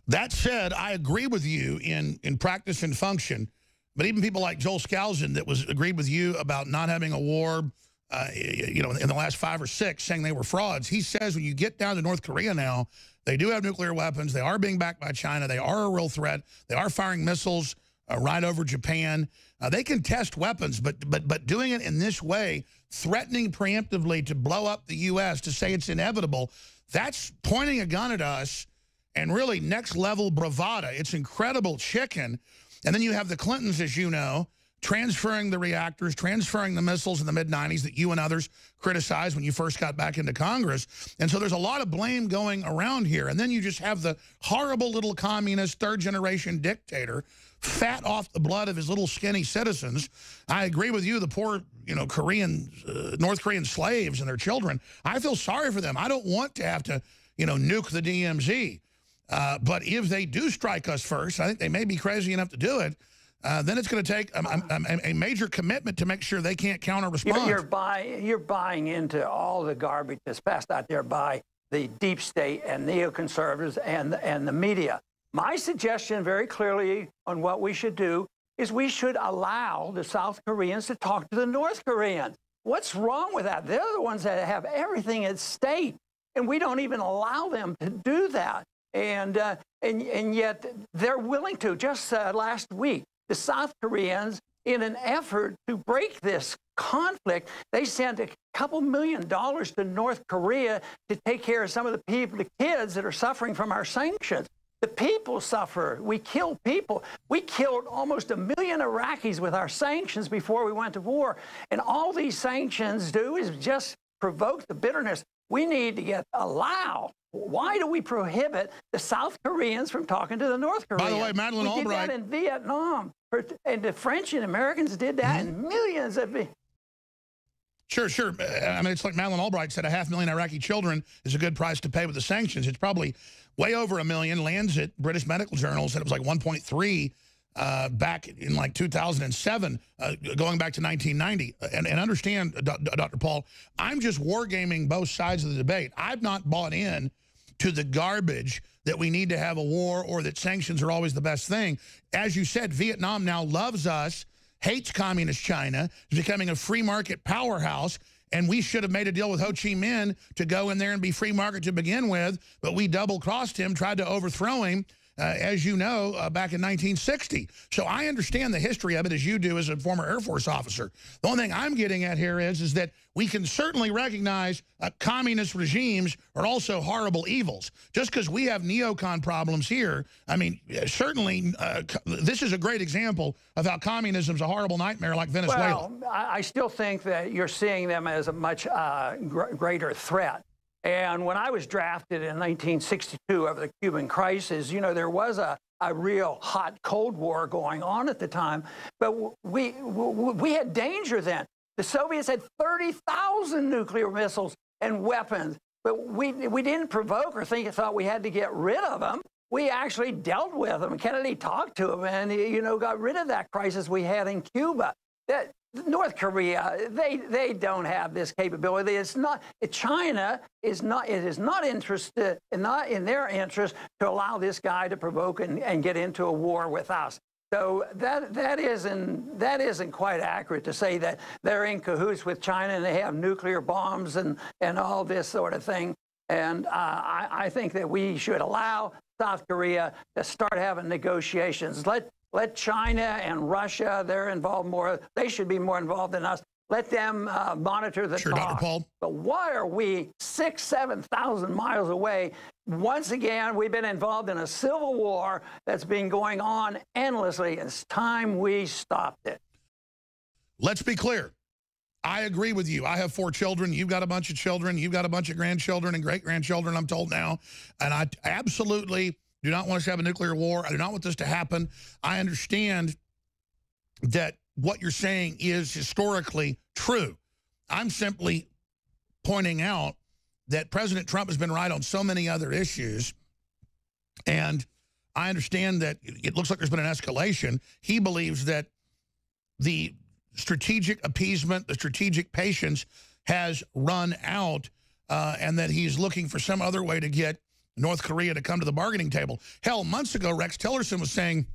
That said, I agree with you in practice and function, but even people like Joel Skousen that agreed with you about not having a war, you know, in the last 5 or 6, saying they were frauds. He says when you get down to North Korea now, they do have nuclear weapons. They are being backed by China. They are a real threat. They are firing missiles right over Japan. They can test weapons, but doing it in this way, threatening preemptively to blow up the U.S., to say it's inevitable, that's pointing a gun at us and really next-level bravado. It's incredible chicken. And then you have the Clintons, as you know, transferring the reactors, transferring the missiles in the mid-'90s that you and others criticized when you first got back into Congress. And so there's a lot of blame going around here. And then you just have the horrible little communist third-generation dictator fat off the blood of his little skinny citizens. I agree with you, the poor, you know, North Korean slaves and their children. I feel sorry for them. I don't want to have to, you know, nuke the DMZ. But if they do strike us first, I think they may be crazy enough to do it, then it's going to take a major commitment to make sure they can't counter-respond. You're buying into all the garbage that's passed out there by the deep state and neoconservatives and the media. My suggestion very clearly on what we should do is we should allow the South Koreans to talk to the North Koreans. What's wrong with that? They're the ones that have everything at stake, and we don't even allow them to do that. And yet they're willing to. Just last week, the South Koreans, in an effort to break this conflict, they sent a couple $1 million to North Korea to take care of some of the people, the kids that are suffering from our sanctions. The people suffer. We kill people. We killed almost 1 million Iraqis with our sanctions before we went to war. And all these sanctions do is just provoke the bitterness. We need to allow. Why do we prohibit the South Koreans from talking to the North Koreans? By the way, Madeleine Albright. We did that in Vietnam. And the French and Americans did that, and millions of it. Sure. I mean, it's like Madeleine Albright said, 500,000 Iraqi children is a good price to pay with the sanctions. It's probably way over 1 million. Lancet, British Medical Journal, said it was like 1.3 back in like 2007, going back to 1990. And understand, Dr. Paul, I'm just wargaming both sides of the debate. I've not bought in to the garbage that we need to have a war or that sanctions are always the best thing. As you said, Vietnam now loves us, hates communist China, is becoming a free market powerhouse, and we should have made a deal with Ho Chi Minh to go in there and be free market to begin with, but we double-crossed him, tried to overthrow him, as you know, back in 1960. So I understand the history of it, as you do as a former Air Force officer. The only thing I'm getting at here is that we can certainly recognize communist regimes are also horrible evils. Just because we have neocon problems here, I mean, certainly this is a great example of how communism is a horrible nightmare like Venezuela. Well, I still think that you're seeing them as a much greater threat. And when I was drafted in 1962 over the Cuban crisis, you know, there was a real hot Cold War going on at the time, but we had danger then. The Soviets had 30,000 nuclear missiles and weapons, but we didn't provoke or thought we had to get rid of them. We actually dealt with them. Kennedy talked to them and, you know, got rid of that crisis we had in Cuba. North Korea, they don't have this capability. It's not. China is not. It is not interested, not in their interest to allow this guy to provoke and get into a war with us. So that isn't quite accurate to say that they're in cahoots with China and they have nuclear bombs and all this sort of thing. And I think that we should allow South Korea to start having negotiations. Let China and Russia, they're involved more. They should be more involved than us. Let them monitor the Sure, talk. Dr. Paul. But why are we 6,000 to 7,000 miles away? Once again, we've been involved in a civil war that's been going on endlessly. It's time we stopped it. Let's be clear. I agree with you. I have 4 children. You've got a bunch of children. You've got a bunch of grandchildren and great-grandchildren, I'm told now. And I absolutely do not want us to have a nuclear war. I do not want this to happen. I understand that what you're saying is historically true. I'm simply pointing out that President Trump has been right on so many other issues, and I understand that it looks like there's been an escalation. He believes that the strategic appeasement, the strategic patience has run out, and that he's looking for some other way to get North Korea to come to the bargaining table. Hell, months ago, Rex Tillerson was saying,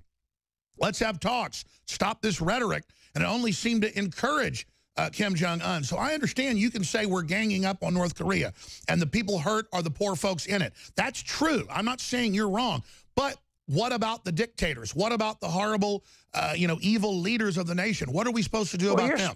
let's have talks, stop this rhetoric, and it only seemed to encourage Kim Jong-un. So I understand you can say we're ganging up on North Korea, and the people hurt are the poor folks in it. That's true. I'm not saying you're wrong. But what about the dictators? What about the horrible, evil leaders of the nation? What are we supposed to do about them?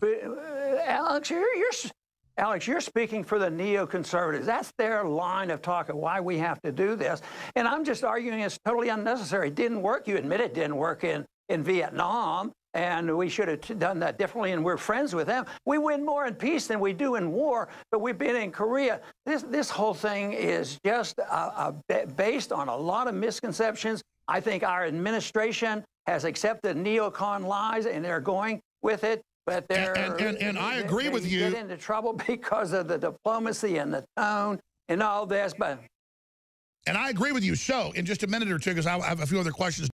Alex, you're speaking for the neoconservatives. That's their line of talk of why we have to do this. And I'm just arguing it's totally unnecessary. It didn't work. You admit it didn't work in Vietnam, and we should have done that differently, and we're friends with them. We win more in peace than we do in war, but we've been in Korea. This whole thing is just based on a lot of misconceptions. I think our administration has accepted neocon lies, and they're going with it. But and I agree with you. Get into trouble because of the diplomacy and the tone and all this. And I agree with you. So in just a minute or two, because I have a few other questions.